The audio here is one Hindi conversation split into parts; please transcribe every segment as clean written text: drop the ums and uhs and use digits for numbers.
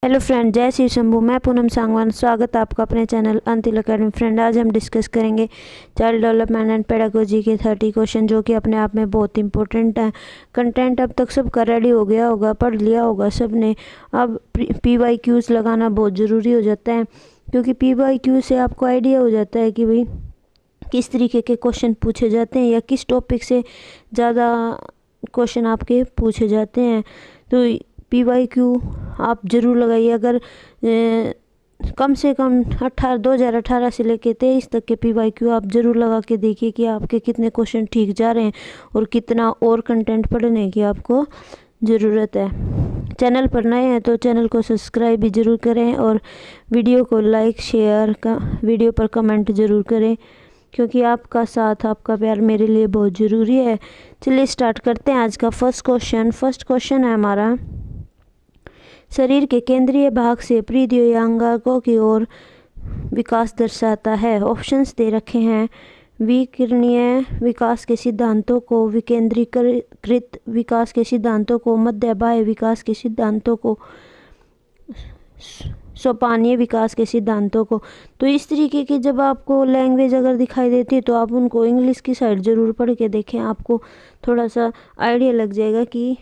हेलो फ्रेंड, जय श्री शंभू। मैं पूनम सांगवान, स्वागत है आपका अपने चैनल अंतिल अकेडमी। फ्रेंड, आज हम डिस्कस करेंगे चाइल्ड डेवलपमेंट एंड पेडागोजी के 30 क्वेश्चन, जो कि अपने आप में बहुत इंपॉर्टेंट है। कंटेंट अब तक सबका रेडी हो गया होगा, पढ़ लिया होगा सबने। अब PYQs लगाना बहुत ज़रूरी हो जाता है, क्योंकि PYQ से आपको आइडिया हो जाता है कि भाई किस तरीके के क्वेश्चन पूछे जाते हैं या किस टॉपिक से ज़्यादा क्वेश्चन आपके पूछे जाते हैं। तो PYQ आप ज़रूर लगाइए। अगर कम से कम 2018 से लेकर 23 तक के PYQ आप ज़रूर लगा के देखिए कि आपके कितने क्वेश्चन ठीक जा रहे हैं और कितना और कंटेंट पढ़ने की आपको ज़रूरत है। चैनल पर नए हैं तो चैनल को सब्सक्राइब भी ज़रूर करें और वीडियो को लाइक शेयर वीडियो पर कमेंट ज़रूर करें, क्योंकि आपका साथ आपका प्यार मेरे लिए बहुत ज़रूरी है। चलिए स्टार्ट करते हैं आज का फर्स्ट क्वेश्चन है हमारा, शरीर के केंद्रीय भाग से परिधियों या अंगांगों की ओर विकास दर्शाता है। ऑप्शंस दे रखे हैं। विकिरणीय विकास के सिद्धांतों को, विकेंद्रीकृत विकास के सिद्धांतों को, मध्य बाह्य विकास के सिद्धांतों को, सोपानीय विकास के सिद्धांतों को। तो इस तरीके की जब आपको लैंग्वेज अगर दिखाई देती है तो आप उनको इंग्लिश की साइड ज़रूर पढ़ के देखें, आपको थोड़ा सा आइडिया लग जाएगा कि,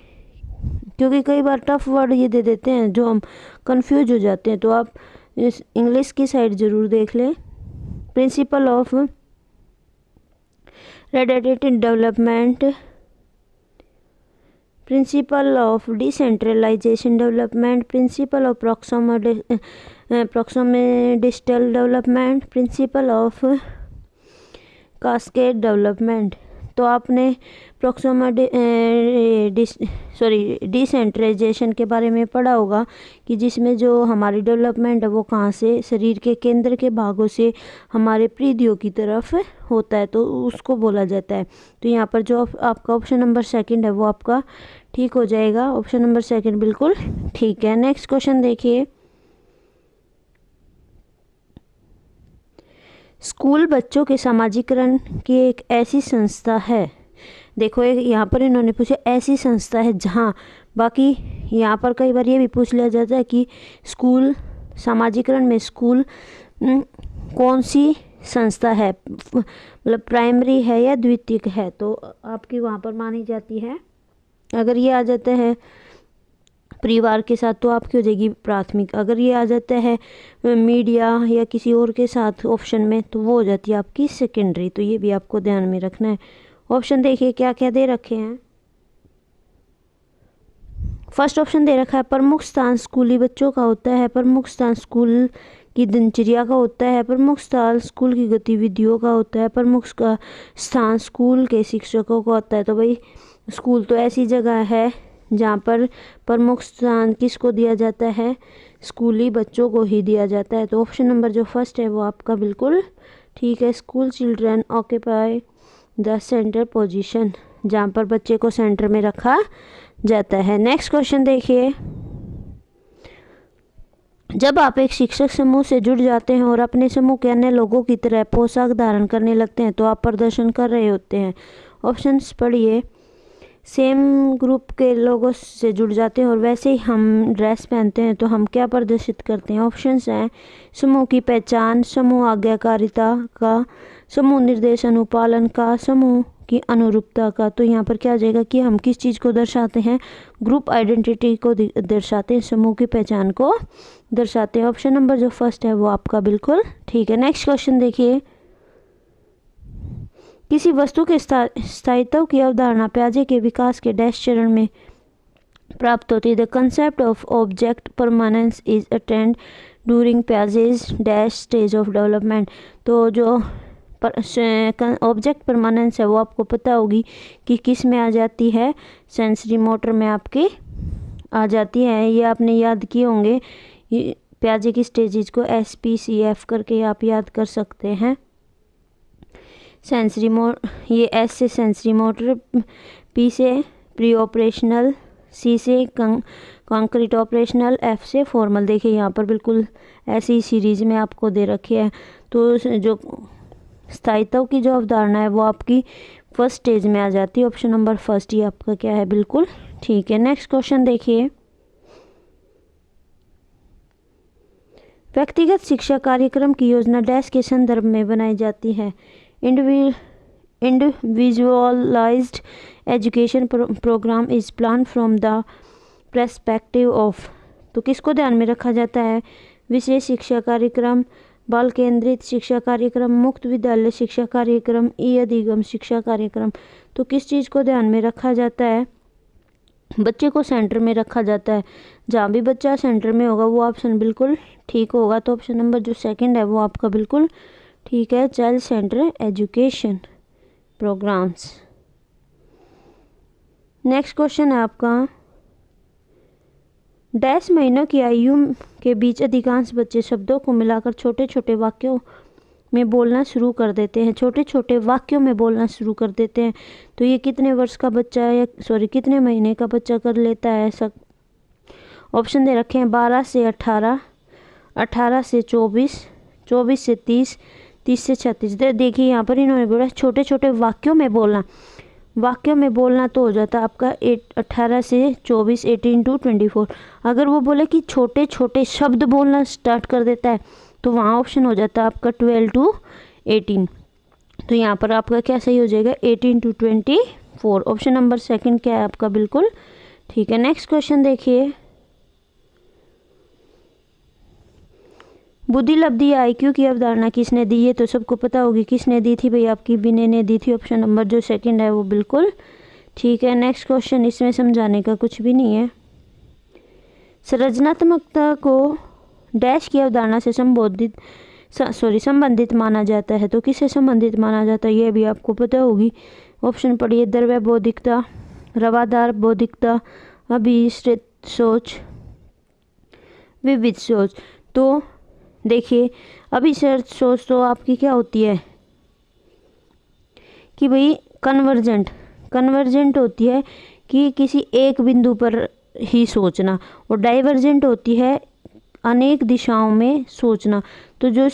क्योंकि कई बार टफ वर्ड ये दे देते हैं जो हम कंफ्यूज हो जाते हैं। तो आप इस इंग्लिश की साइड ज़रूर देख लें। Principle of related development, principle of decentralization development, principle of proximodistal development, principle of cascade development. तो आपने डिसेंट्रलाइजेशन के बारे में पढ़ा होगा कि जिसमें जो हमारी डेवलपमेंट है वो कहाँ से, शरीर के केंद्र के भागों से हमारे परिधियों की तरफ होता है, तो उसको बोला जाता है। तो यहाँ पर जो आपका ऑप्शन नंबर 2 है वो आपका ठीक हो जाएगा। ऑप्शन नंबर 2 बिल्कुल ठीक है। नेक्स्ट क्वेश्चन देखिए, स्कूल बच्चों के समाजीकरण की एक ऐसी संस्था है। देखो यहाँ पर इन्होंने पूछा ऐसी संस्था है जहाँ, बाकी यहाँ पर कई बार ये भी पूछ लिया जाता है कि स्कूल समाजीकरण में स्कूल कौन सी संस्था है, मतलब प्राइमरी है या द्वितीयक है, तो आपकी वहाँ पर मानी जाती है। अगर ये आ जाता है परिवार के साथ तो आपकी हो जाएगी प्राथमिक। अगर ये आ जाता है मीडिया या किसी और के साथ ऑप्शन में तो वो हो जाती है आपकी सेकेंडरी। तो ये भी आपको ध्यान में रखना है। ऑप्शन देखिए क्या क्या दे रखे हैं। फर्स्ट ऑप्शन दे रखा है प्रमुख स्थान स्कूली बच्चों का होता है, प्रमुख स्थान स्कूल की दिनचर्या का होता है, प्रमुख स्थान स्कूल की गतिविधियों का होता है, प्रमुख स्थान स्कूल के शिक्षकों का होता है। तो भाई स्कूल तो ऐसी जगह है जहाँ पर प्रमुख स्थान किसको दिया जाता है, स्कूली बच्चों को ही दिया जाता है। तो ऑप्शन नंबर जो फर्स्ट है वो आपका बिल्कुल ठीक है। School children occupy the centre position, जहाँ पर बच्चे को सेंटर में रखा जाता है। नेक्स्ट क्वेश्चन देखिए, जब आप एक शिक्षक समूह से जुड़ जाते हैं और अपने समूह के अन्य लोगों की तरह पोशाक धारण करने लगते हैं तो आप प्रदर्शन कर रहे होते हैं। ऑप्शंस पढ़िए। सेम ग्रुप के लोगों से जुड़ जाते हैं और वैसे ही हम ड्रेस पहनते हैं तो हम क्या प्रदर्शित करते हैं। ऑप्शंस हैं समूह की पहचान, समूह आज्ञाकारिता का, समूह निर्देश अनुपालन का, समूह की अनुरूपता का। तो यहाँ पर क्या आ जाएगा कि हम किस चीज़ को दर्शाते हैं, ग्रुप आइडेंटिटी को दर्शाते हैं, समूह की पहचान को दर्शाते हैं। ऑप्शन नंबर जो फर्स्ट है वो आपका बिल्कुल ठीक है। नेक्स्ट क्वेश्चन देखिए, किसी वस्तु के स्थायित्व की अवधारणा प्याजे के विकास के डैश चरण में प्राप्त होती है। The concept of object permanence is attend during Piaget's dash stage of development. तो जो ऑब्जेक्ट परमानेंस है वो आपको पता होगी कि किस में आ जाती है, सेंसरी मोटर में आपकी आ जाती है। ये आपने याद किए होंगे, प्याजे की स्टेजेज को SPCF करके आप याद कर सकते हैं। सेंसरी ये S से सेंसरी मोटर, P से प्री ऑपरेशनल, C से कंक्रीट ऑपरेशनल, F से फॉर्मल। देखिए यहाँ पर बिल्कुल ऐसी सीरीज में आपको दे रखी है। तो जो स्थायित्व की जो अवधारणा है वो आपकी फर्स्ट स्टेज में आ जाती है। ऑप्शन नंबर फर्स्ट ही आपका क्या है, बिल्कुल ठीक है। नेक्स्ट क्वेश्चन देखिए, व्यक्तिगत शिक्षा कार्यक्रम की योजना डैश के संदर्भ में बनाई जाती है। Individualized education program is plan from the perspective of. तो किसको ध्यान में रखा जाता है? विशेष शिक्षा कार्यक्रम, बाल केंद्रित शिक्षा कार्यक्रम, मुक्त विद्यालय शिक्षा कार्यक्रम, ई अधिगम शिक्षा कार्यक्रम। तो किस चीज़ को ध्यान में रखा जाता है? बच्चे को सेंटर में रखा जाता है। जहाँ भी बच्चा सेंटर में होगा वो ऑप्शन बिल्कुल ठीक होगा। तो ऑप्शन नंबर जो सेकंड है वो आपका बिल्कुल ठीक है, child center education programs. Next question है आपका, डैश महीनों की आयु के बीच अधिकांश बच्चे शब्दों को मिलाकर छोटे छोटे वाक्यों में बोलना शुरू कर देते हैं। छोटे छोटे वाक्यों में बोलना शुरू कर देते हैं। तो ये कितने वर्ष का बच्चा है, कितने महीने का बच्चा कर लेता है? सब ऑप्शन दे रखे हैं 12 से 18, 18 से 24, 24 से 30, 30 से 36। देखिए यहाँ पर इन्होंने बोला छोटे छोटे वाक्यों में बोलना। वाक्यों में बोलना तो हो जाता है आपका 18 से 24, 18 to 24। अगर वो बोले कि छोटे छोटे शब्द बोलना स्टार्ट कर देता है तो वहाँ ऑप्शन हो जाता है आपका 12 to 18। तो यहाँ पर आपका क्या सही हो जाएगा? 18 to 24। ऑप्शन नंबर सेकंड क्या है आपका? बिल्कुल ठीक है। नेक्स्ट क्वेश्चन देखिए, बुद्धि लब्धि IQ की अवधारणा किसने दी? ये तो सबको पता होगी किसने दी थी भाई, आपकी विनय ने दी थी। ऑप्शन नंबर जो सेकंड है वो बिल्कुल ठीक है। नेक्स्ट क्वेश्चन, इसमें समझाने का कुछ भी नहीं है। सृजनात्मकता को डैश की अवधारणा से संबंधित माना जाता है। तो किससे संबंधित माना जाता है ये भी आपको पता होगी। ऑप्शन पढ़िए, द्रव्य बौद्धिकता, रवादार बौद्धिकता, अभिश्रित सोच, विविध सोच। तो देखिए अभिश्रित सोच तो आपकी क्या होती है कि भाई कन्वर्जेंट होती है कि किसी एक बिंदु पर ही सोचना, और डाइवर्जेंट होती है अनेक दिशाओं में सोचना। तो जो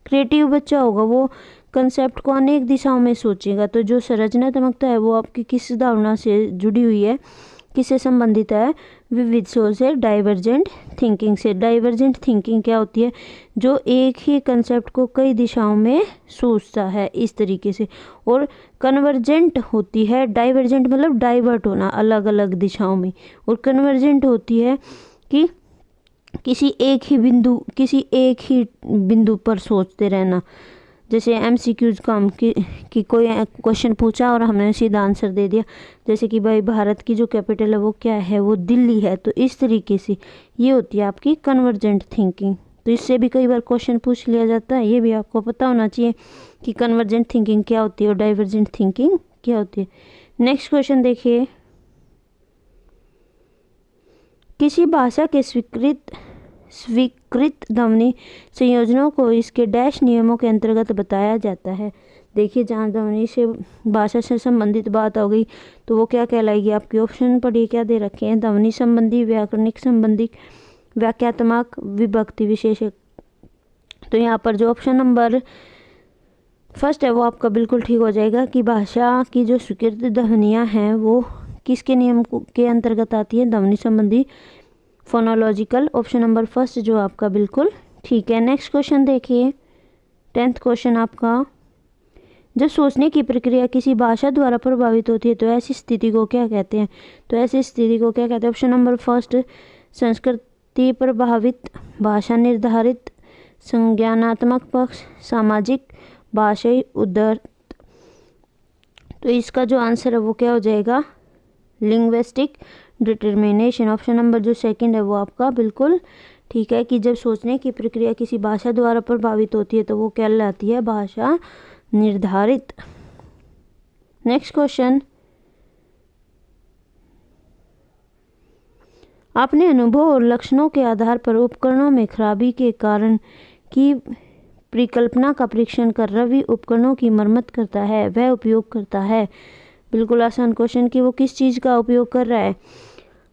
क्रिएटिव बच्चा होगा वो कंसेप्ट को अनेक दिशाओं में सोचेगा। तो जो संरचनात्मकता है वो आपकी किस धारणा से जुड़ी हुई है, किससे संबंधित है? विविध सोच से, डाइवर्जेंट थिंकिंग से। डाइवर्जेंट थिंकिंग क्या होती है? जो एक ही कंसेप्ट को कई दिशाओं में सोचता है इस तरीके से। और कन्वर्जेंट होती है, डाइवर्जेंट मतलब डाइवर्ट होना अलग अलग दिशाओं में, और कन्वर्जेंट होती है कि किसी एक ही बिंदु पर सोचते रहना। जैसे MCQs काम कि कोई क्वेश्चन पूछा और हमने सीधा आंसर दे दिया, जैसे कि भाई भारत की जो कैपिटल है वो क्या है? वो दिल्ली है। तो इस तरीके से ये होती है आपकी कन्वर्जेंट थिंकिंग। तो इससे भी कई बार क्वेश्चन पूछ लिया जाता है, ये भी आपको पता होना चाहिए कि कन्वर्जेंट थिंकिंग क्या होती है और डाइवर्जेंट थिंकिंग क्या होती है। नेक्स्ट क्वेश्चन देखिए, किसी भाषा के स्वीकृत ध्वनि संयोजनों को इसके डैश नियमों के अंतर्गत बताया जाता है। देखिए जहाँ ध्वनि से भाषा से संबंधित बात हो गई तो वो क्या कहलाएगी आपकी? ऑप्शन पढ़िए क्या दे रखे हैं? ध्वनि संबंधी, व्याकरणिक संबंधी, वाक्यात्मक, विभक्ति विशेषक। तो यहाँ पर जो ऑप्शन नंबर फर्स्ट है वो आपका बिल्कुल ठीक हो जाएगा कि भाषा की जो स्वीकृत ध्वनियाँ हैं वो किसके नियम के अंतर्गत आती है? ध्वनि संबंधी, फोनोलॉजिकल। ऑप्शन नंबर फर्स्ट जो आपका बिल्कुल ठीक है। नेक्स्ट क्वेश्चन देखिए, 10th क्वेश्चन आपका, जब सोचने की प्रक्रिया किसी भाषा द्वारा प्रभावित होती है तो ऐसी स्थिति को क्या कहते हैं? तो ऐसी स्थिति को क्या कहते हैं? ऑप्शन नंबर फर्स्ट संस्कृति प्रभावित, भाषा निर्धारित, संज्ञानात्मक पक्ष, सामाजिक, भाषाई उद्धृत। तो इसका जो आंसर है वो क्या हो जाएगा? Linguistic determination. ऑप्शन नंबर जो सेकंड है वो आपका बिल्कुल ठीक है कि जब सोचने की प्रक्रिया किसी भाषा द्वारा प्रभावित होती है तो वो कहलाती है भाषा निर्धारित। नेक्स्ट क्वेश्चन, अपने अनुभव और लक्षणों के आधार पर उपकरणों में खराबी के कारण की परिकल्पना का परीक्षण कर रवि उपकरणों की मरम्मत करता है, वह उपयोग करता है। बिल्कुल आसान क्वेश्चन कि वो किस चीज़ का उपयोग कर रहा है?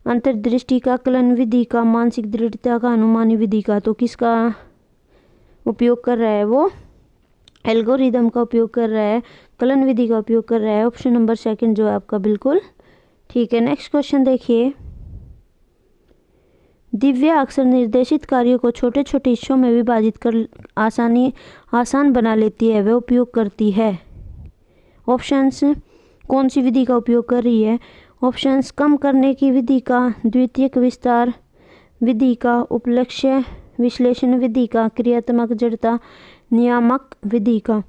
अंतर्दृष्टि का, कलन विधि का, मानसिक दृढ़ता का, अनुमानी विधि का। तो किसका उपयोग कर रहा है वो? एल्गोरिदम का उपयोग कर रहा है, कलन विधि का उपयोग कर रहा है। ऑप्शन नंबर सेकंड जो है आपका बिल्कुल ठीक है। नेक्स्ट क्वेश्चन देखिए, दिव्या अक्सर निर्देशित कार्यों को छोटे छोटे हिस्सों में विभाजित कर आसान बना लेती है। वह उपयोग करती है। ऑप्शंस, कौन सी विधि का उपयोग कर रही है? ऑप्शंस, कम करने की विधि का, द्वितीयक विस्तार विधि का, उपलक्ष्य विश्लेषण विधि का, क्रियात्मक जड़ता नियामक विधि का।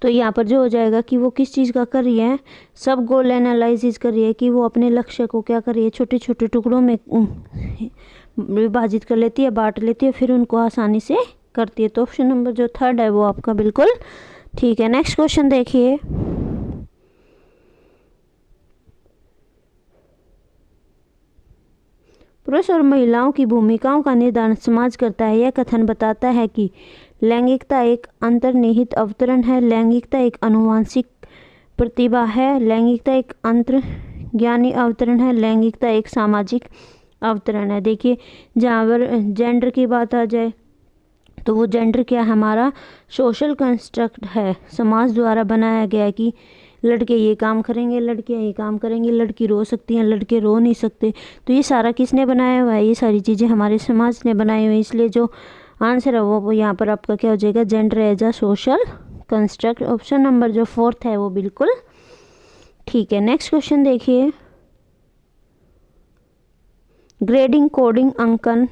तो यहाँ पर जो हो जाएगा कि वो किस चीज़ का कर रही है, सब गोल एनालिसिस कर रही है कि वो अपने लक्ष्य को क्या कर रही है, छोटे छोटे टुकड़ों में विभाजित कर लेती है, बांट लेती है, फिर उनको आसानी से करती है। तो ऑप्शन नंबर जो थर्ड है वो आपका बिल्कुल ठीक है। नेक्स्ट क्वेश्चन देखिए, पुरुष और महिलाओं की भूमिकाओं का निर्धारण समाज करता है। यह कथन बताता है कि लैंगिकता एक अंतर्निहित अवतरण है, लैंगिकता एक आनुवंशिक प्रतिभा है, लैंगिकता एक अंतर्ज्ञानी अवतरण है, लैंगिकता एक सामाजिक अवतरण है। देखिए, जहाँ पर जेंडर की बात आ जाए तो वो जेंडर क्या, हमारा सोशल कंस्ट्रक्ट है, समाज द्वारा बनाया गया है कि लड़के ये काम करेंगे, लड़कियां ये काम करेंगी, लड़की रो सकती हैं, लड़के रो नहीं सकते। तो ये सारा किसने बनाया हुआ है? ये सारी चीज़ें हमारे समाज ने बनाई हुई है। इसलिए जो आंसर है वो यहाँ पर आपका क्या हो जाएगा, gender as a social construct. Option number जो फोर्थ है वो बिल्कुल ठीक है। नेक्स्ट क्वेश्चन देखिए, ग्रेडिंग, कोडिंग, अंकन,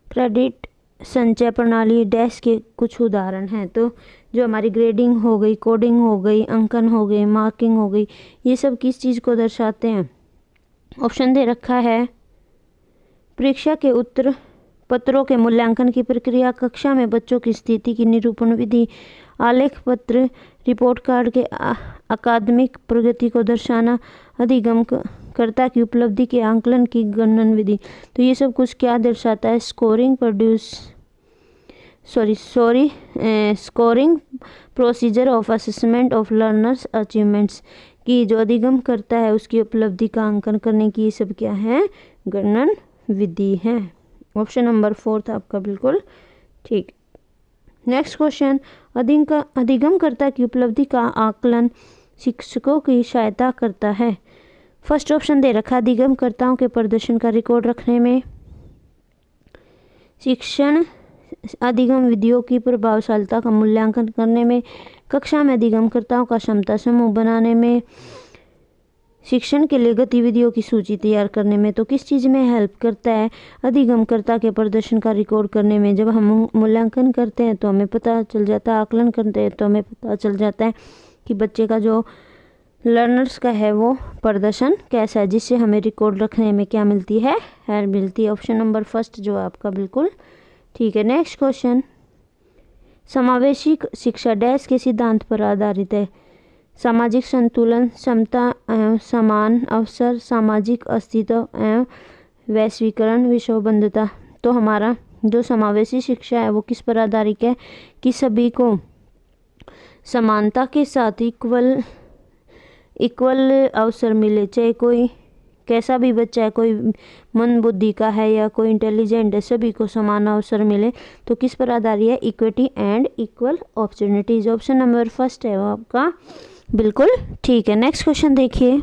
क्रेडिट संचय प्रणाली डैश के कुछ उदाहरण हैं। तो जो हमारी ग्रेडिंग हो गई, कोडिंग हो गई, अंकन हो गई, मार्किंग हो गई, ये सब किस चीज़ को दर्शाते हैं? ऑप्शन दे रखा है, परीक्षा के उत्तर पत्रों के मूल्यांकन की प्रक्रिया, कक्षा में बच्चों की स्थिति की निरूपण विधि, आलेख पत्र, रिपोर्ट कार्ड के अकादमिक प्रगति को दर्शाना, अधिगमकर्ता की उपलब्धि के आंकलन की गणन विधि। तो ये सब कुछ क्या दर्शाता है? Scoring procedure of assessment of learners achievements, की जो अधिगम करता है उसकी उपलब्धि का अंकन करने की, ये सब क्या है? गणन विधि है। ऑप्शन नंबर फोर्थ आपका बिल्कुल ठीक। नेक्स्ट क्वेश्चन, अधिगमकर्ता की उपलब्धि का आकलन शिक्षकों की सहायता करता है। फर्स्ट ऑप्शन दे रखा, अधिगमकर्ताओं के प्रदर्शन का रिकॉर्ड रखने में, शिक्षण अधिगम विधियों की प्रभावशीलता का मूल्यांकन करने में, कक्षा में अधिगमकर्ताओं का क्षमता समूह बनाने में, शिक्षण के लिए गतिविधियों की सूची तैयार करने में। तो किस चीज़ में हेल्प करता है? अधिगमकर्ता के प्रदर्शन का रिकॉर्ड करने में। जब हम मूल्यांकन करते हैं तो हमें पता चल जाता है, आकलन करते हैं तो हमें पता चल जाता है कि बच्चे का जो लर्नर्स का है वो प्रदर्शन कैसा है, जिससे हमें रिकॉर्ड रखने में क्या मिलती है? हेल्प मिलती है। ऑप्शन नंबर फर्स्ट जो आपका बिल्कुल ठीक है। नेक्स्ट क्वेश्चन, समावेशी शिक्षा डैश के सिद्धांत पर आधारित है। सामाजिक संतुलन, समता एवं समान अवसर, सामाजिक अस्तित्व एवं वैश्वीकरण, विश्वबंधुता। तो हमारा जो समावेशी शिक्षा है वो किस पर आधारित है? कि सभी को समानता के साथ इक्वल अवसर मिले, चाहे कोई कैसा भी बच्चा है, कोई मंद बुद्धि का है या कोई इंटेलिजेंट है, सभी को समान अवसर मिले। तो किस पर आधारित है? Equity and equal opportunities. Option number first है वो आपका बिल्कुल ठीक है। नेक्स्ट क्वेश्चन देखिए,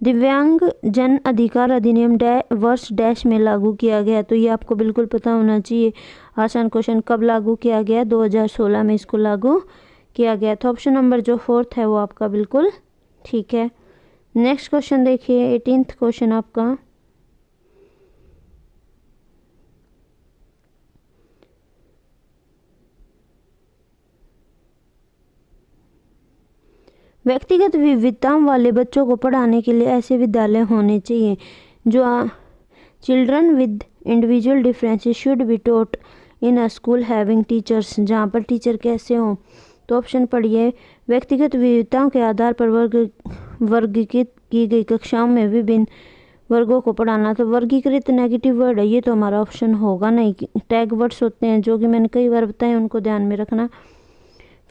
दिव्यांग जन अधिकार अधिनियम वर्ष डैश में लागू किया गया। तो ये आपको बिल्कुल पता होना चाहिए। आसान क्वेश्चन, कब लागू किया गया? 2016 में इसको लागू किया गया। तो ऑप्शन नंबर जो फोर्थ है वो आपका बिल्कुल ठीक है। नेक्स्ट क्वेश्चन देखिए, 18th क्वेश्चन आपका, व्यक्तिगत विविधताओं वाले बच्चों को पढ़ाने के लिए ऐसे विद्यालय होने चाहिए जो children with individual differences should be taught in a school having teachers, जहाँ पर टीचर कैसे हों। तो ऑप्शन पढ़िए, व्यक्तिगत विविधताओं के आधार पर वर्गीकृत की गई कक्षाओं में विभिन्न वर्गों को पढ़ाना। तो वर्गीकृत नेगेटिव वर्ड है, ये तो हमारा ऑप्शन होगा नहीं। टैग वर्ड्स होते हैं जो कि मैंने कई बार बताए, उनको ध्यान में रखना।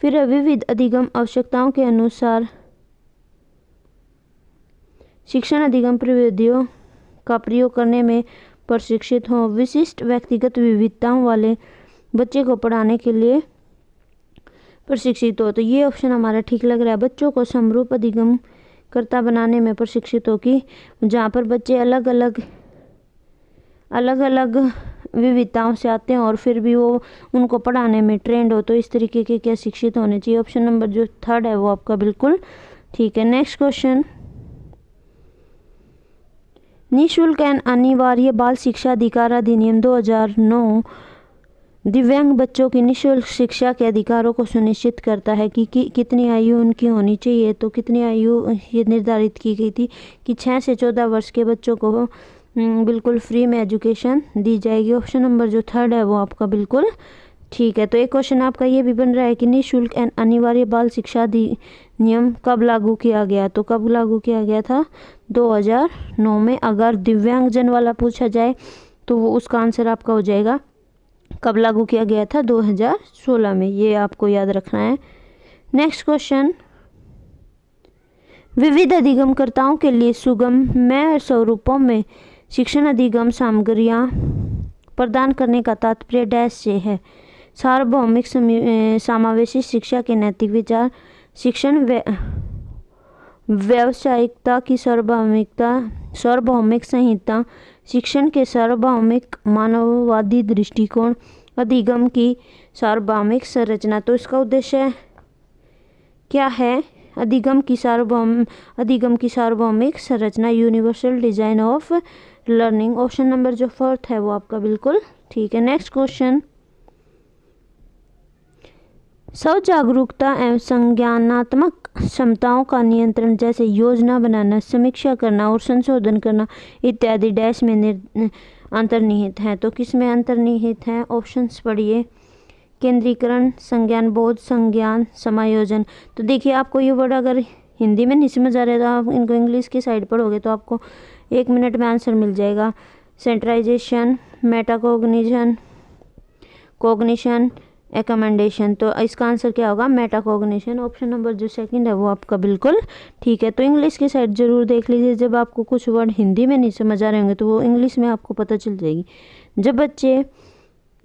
फिर विविध अधिगम आवश्यकताओं के अनुसार शिक्षण अधिगम प्रविधियों का प्रयोग करने में प्रशिक्षित हों। विशिष्ट व्यक्तिगत विविधताओं वाले बच्चे को पढ़ाने के लिए प्रशिक्षित हो। तो ये ऑप्शन हमारा ठीक लग रहा है। बच्चों को समरूप अधिगम कर्ता बनाने में प्रशिक्षित हो, कि जहाँ पर बच्चे अलग अलग विविधताओं से आते हैं और फिर भी वो उनको पढ़ाने में ट्रेंड हो। तो इस तरीके के क्या शिक्षित होने चाहिए। ऑप्शन नंबर जो थर्ड है वो आपका बिल्कुल ठीक है। नेक्स्ट क्वेश्चन, निःशुल्क एवं अनिवार्य बाल शिक्षा अधिकार अधिनियम 2009 दिव्यांग बच्चों की निःशुल्क शिक्षा के अधिकारों को सुनिश्चित करता है कि कितनी आयु उनकी होनी चाहिए। तो कितनी आयु ये निर्धारित की गई थी कि 6 से 14 वर्ष के बच्चों को बिल्कुल फ्री में एजुकेशन दी जाएगी। ऑप्शन नंबर जो थर्ड है वो आपका बिल्कुल ठीक है। तो एक क्वेश्चन आपका ये भी बन रहा है कि निःशुल्क एवं अनिवार्य बाल शिक्षा अधिनियम कब लागू किया गया। तो कब लागू किया गया था, 2009 में। अगर दिव्यांगजन वाला पूछा जाए तो वो उसका आंसर आपका हो जाएगा कब लागू किया गया था, 2016 में। ये आपको याद रखना है। नेक्स्ट क्वेश्चन, विविध अधिगमकर्ताओं के लिए सुगममय स्वरूपों में शिक्षण अधिगम सामग्रियां प्रदान करने का तात्पर्य डैश से है। सार्वभौमिक समावेशी शिक्षा के नैतिक विचार, शिक्षण व्यावसायिकता की सार्वभौमिक संहिता, शिक्षण के सार्वभौमिक मानववादी दृष्टिकोण, अधिगम की सार्वभौमिक संरचना। तो इसका उद्देश्य क्या है, अधिगम की सार्वभौमिक संरचना, universal design of learning. Option number जो फोर्थ है वो आपका बिल्कुल ठीक है। नेक्स्ट क्वेश्चन, स्व जागरूकता एवं संज्ञानात्मक क्षमताओं का नियंत्रण जैसे योजना बनाना, समीक्षा करना और संशोधन करना इत्यादि डैश में अंतर्निहित है। तो किस में अंतर्निहित है, ऑप्शंस पढ़िए। केंद्रीकरण, संज्ञान बोध, संज्ञान समायोजन। तो देखिए आपको ये वर्ड अगर हिंदी में नहीं समझ आ रहा है तो आप इनको इंग्लिश की साइड पढ़ोगे तो आपको 1 मिनट में आंसर मिल जाएगा। सेंट्राइजेशन, मेटाकोग्निशन, कोग्निशन, एकमेंडेशन। तो इसका आंसर क्या होगा, मेटाकोग्निशन। ऑप्शन नंबर जो सेकंड है वो आपका बिल्कुल ठीक है। तो इंग्लिश की साइड जरूर देख लीजिए, जब आपको कुछ वर्ड हिंदी में नहीं समझ आ रहे होंगे तो वो इंग्लिश में आपको पता चल जाएगी। जब बच्चे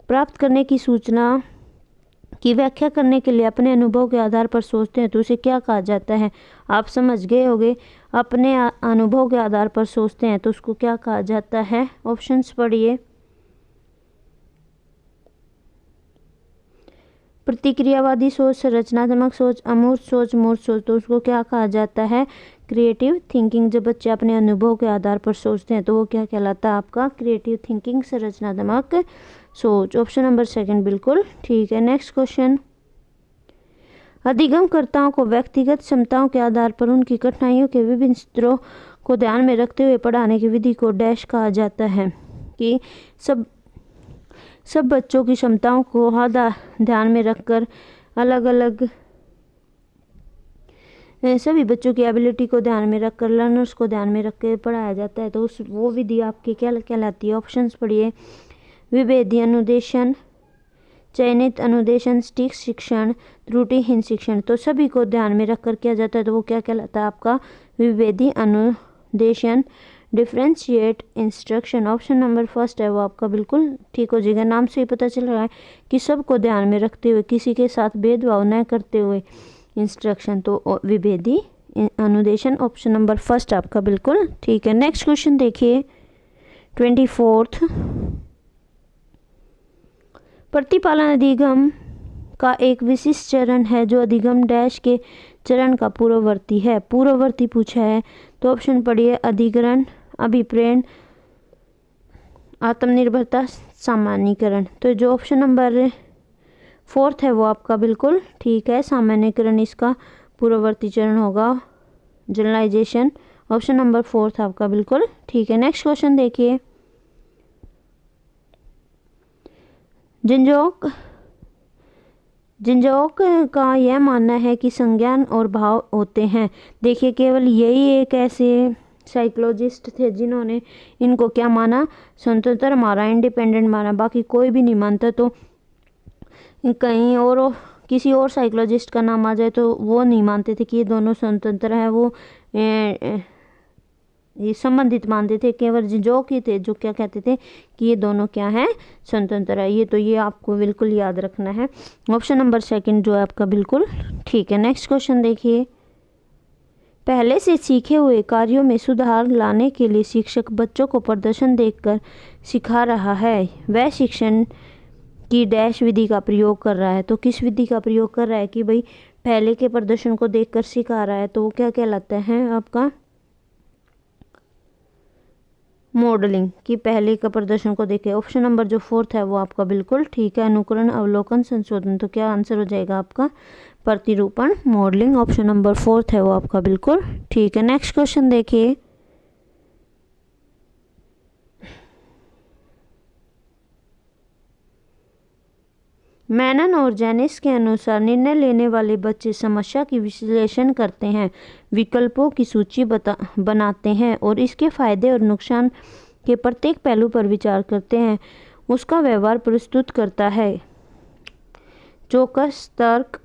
प्राप्त करने की सूचना की व्याख्या करने के लिए अपने अनुभव के आधार पर सोचते हैं तो उसे क्या कहा जाता है। आप समझ गए होंगे, अपने अनुभव के आधार पर सोचते हैं तो उसको क्या कहा जाता है। ऑप्शंस पढ़िए। प्रतिक्रियावादी सोच, संरचनात्मक सोच, अमूर्त सोच, मूर्त सोच। तो उसको क्या कहा जाता है, क्रिएटिव थिंकिंग। जब बच्चे अपने अनुभव के आधार पर सोचते हैं तो वो क्या कहलाता है आपका, क्रिएटिव थिंकिंग, संरचनात्मक सोच। ऑप्शन नंबर सेकंड बिल्कुल ठीक है। नेक्स्ट क्वेश्चन, अधिगमकर्ताओं को व्यक्तिगत क्षमताओं के आधार पर उनकी कठिनाइयों के विभिन्न स्तरों को ध्यान में रखते हुए पढ़ाने की विधि को डैश कहा जाता है। कि सब बच्चों की क्षमताओं को ध्यान में रखकर सभी बच्चों की एबिलिटी को ध्यान में रखकर, लर्नर्स को ध्यान में रख कर पढ़ाया जाता है। तो वो विधि आपकी क्या कहलाती है। ऑप्शंस पढ़िए। विभेदी अनुदेशन, चयनित अनुदेशन, सटीक शिक्षण, त्रुटिहीन शिक्षण। तो सभी को ध्यान में रखकर किया जाता है तो वो क्या कहलाता है आपका, विभेदी अनुदेशन, differentiate instruction. Option number first है वो आपका बिल्कुल ठीक हो जाएगा। नाम से ही पता चल रहा है कि सबको ध्यान में रखते हुए, किसी के साथ भेदभाव न करते हुए इंस्ट्रक्शन। तो विभेदी अनुदेशन ऑप्शन नंबर फर्स्ट आपका बिल्कुल ठीक है। नेक्स्ट क्वेश्चन देखिए 24th, प्रतिपालन अधिगम का एक विशिष्ट चरण है जो अधिगम डैश के चरण का पूर्ववर्ती है। पूर्ववर्ती पूछा है तो ऑप्शन पढ़िए। अधिग्रहण, अभिप्रेरण, आत्मनिर्भरता, सामान्यीकरण। तो जो ऑप्शन नंबर फोर्थ है वो आपका बिल्कुल ठीक है। सामान्यीकरण इसका पूर्ववर्ती चरण होगा, जनरलाइजेशन। ऑप्शन नंबर फोर्थ आपका बिल्कुल ठीक है। नेक्स्ट क्वेश्चन देखिए, जिंजोक का यह मानना है कि संज्ञान और भाव होते हैं। देखिए केवल यही एक ऐसे साइकोलॉजिस्ट थे जिन्होंने इनको क्या माना, स्वतंत्र माना, इंडिपेंडेंट माना, बाकी कोई भी नहीं मानता। तो कहीं और किसी और साइकोलॉजिस्ट का नाम आ जाए तो वो नहीं मानते थे कि ये दोनों स्वतंत्र हैं, वो ये संबंधित मानते थे। केवल जो की थे जो क्या कहते थे कि ये दोनों क्या है, स्वतंत्र है। ये आपको बिल्कुल याद रखना है। ऑप्शन नंबर सेकंड जो है आपका बिल्कुल ठीक है। नेक्स्ट क्वेश्चन देखिए, पहले से सीखे हुए कार्यों में सुधार लाने के लिए शिक्षक बच्चों को प्रदर्शन देखकर सिखा रहा है। वह शिक्षण की डैश विधि का प्रयोग कर रहा है। तो किस विधि का प्रयोग कर रहा है कि भाई पहले के प्रदर्शन को देखकर सिखा रहा है, तो वो क्या कहलाता है आपका मॉडलिंग, कि पहले का प्रदर्शन को देखे। ऑप्शन नंबर जो 4 है वो आपका बिल्कुल ठीक है। अनुकरण, अवलोकन, संशोधन, तो क्या आंसर हो जाएगा आपका प्रतिरूपण, मॉडलिंग। ऑप्शन नंबर 4 है वो आपका बिल्कुल ठीक है। नेक्स्ट क्वेश्चन देखिए, मेनन और जेनिस के अनुसार निर्णय लेने वाले बच्चे समस्या की विश्लेषण करते हैं, विकल्पों की सूची बनाते हैं और इसके फायदे और नुकसान के प्रत्येक पहलू पर विचार करते हैं। उसका व्यवहार प्रस्तुत करता है। चौकस, तर्क,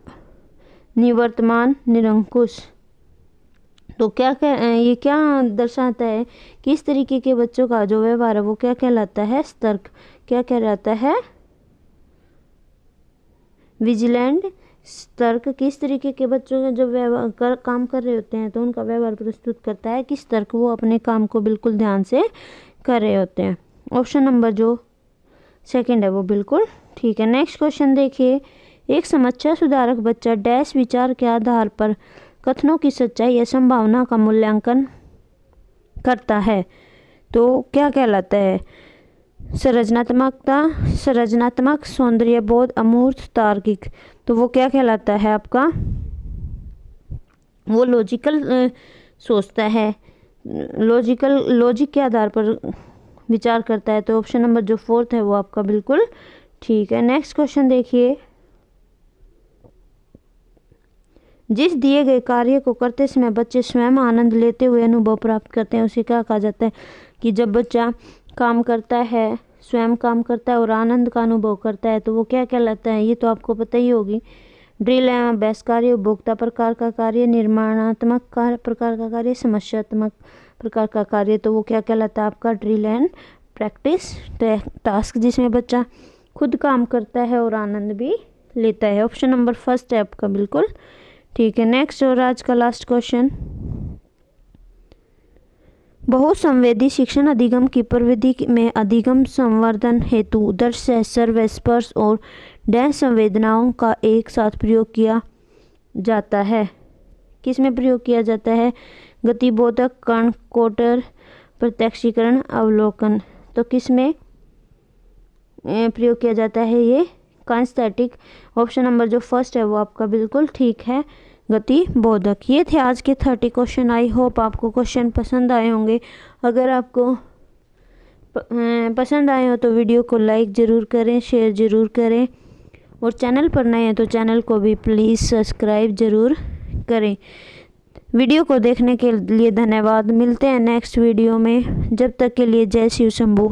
निवर्तमान, निरंकुश। तो ये क्या दर्शाता है कि इस तरीके के बच्चों का जो व्यवहार है वो क्या कहलाता है, सतर्क। क्या कहलाता है, विजिलेंट, सतर्क। किस तरीके के बच्चों का जो व्यवहार काम कर रहे होते हैं तो उनका व्यवहार प्रस्तुत करता है कि सतर्क, वो अपने काम को बिल्कुल ध्यान से कर रहे होते हैं। ऑप्शन नंबर जो 2 है वो बिल्कुल ठीक है। नेक्स्ट क्वेश्चन देखिए, एक समस्या सुधारक बच्चा डैश विचार के आधार पर कथनों की सच्चाई या संभावना का मूल्यांकन करता है। तो क्या कहलाता है, संरचनात्मकता, संरचनात्मक, सौंदर्य बोध, अमूर्त, तार्किक। तो वो क्या कहलाता है आपका, वो लॉजिकल सोचता है, लॉजिक के आधार पर विचार करता है। तो ऑप्शन नंबर जो 4 है वो आपका बिल्कुल ठीक है। नेक्स्ट क्वेश्चन देखिए, जिस दिए गए कार्य को करते समय बच्चे स्वयं आनंद लेते हुए अनुभव प्राप्त करते हैं उसे क्या कहा जाता है, कि जब बच्चा काम करता है, स्वयं काम करता है और आनंद का अनुभव करता है तो वो क्या कहलाता है, ये तो आपको पता ही होगी। ड्रिल एवं अभ्यास कार्य, उपभोक्ता प्रकार का कार्य, निर्माणात्मक प्रकार का कार्य, समस्यात्मक प्रकार का कार्य। तो वो क्या कहलाता है आपका ड्रिल एंड प्रैक्टिस टास्क, जिसमें बच्चा खुद काम करता है और आनंद भी लेता है। ऑप्शन नंबर 1 है आपका बिल्कुल ठीक है। नेक्स्ट और आज का लास्ट क्वेश्चन, बहुसंवेदी शिक्षण अधिगम की प्रविधि में अधिगम संवर्धन हेतु दृश्य, सर्व, स्पर्श और डैश संवेदनाओं का एक साथ प्रयोग किया जाता है। किस में प्रयोग किया जाता है, गतिबोधक, कण, कोटर, प्रत्यक्षीकरण, अवलोकन। तो किस में प्रयोग किया जाता है, ये काइनेस्थेटिक। ऑप्शन नंबर जो 1 है वो आपका बिल्कुल ठीक है, गति बोधक। ये थे आज के 30 क्वेश्चन। आई होप आपको क्वेश्चन पसंद आए होंगे। अगर आपको पसंद आए हो तो वीडियो को लाइक ज़रूर करें, शेयर ज़रूर करें और चैनल पर नए हैं तो चैनल को भी प्लीज़ सब्सक्राइब ज़रूर करें। वीडियो को देखने के लिए धन्यवाद। मिलते हैं नेक्स्ट वीडियो में, जब तक के लिए जय शिव शंभू।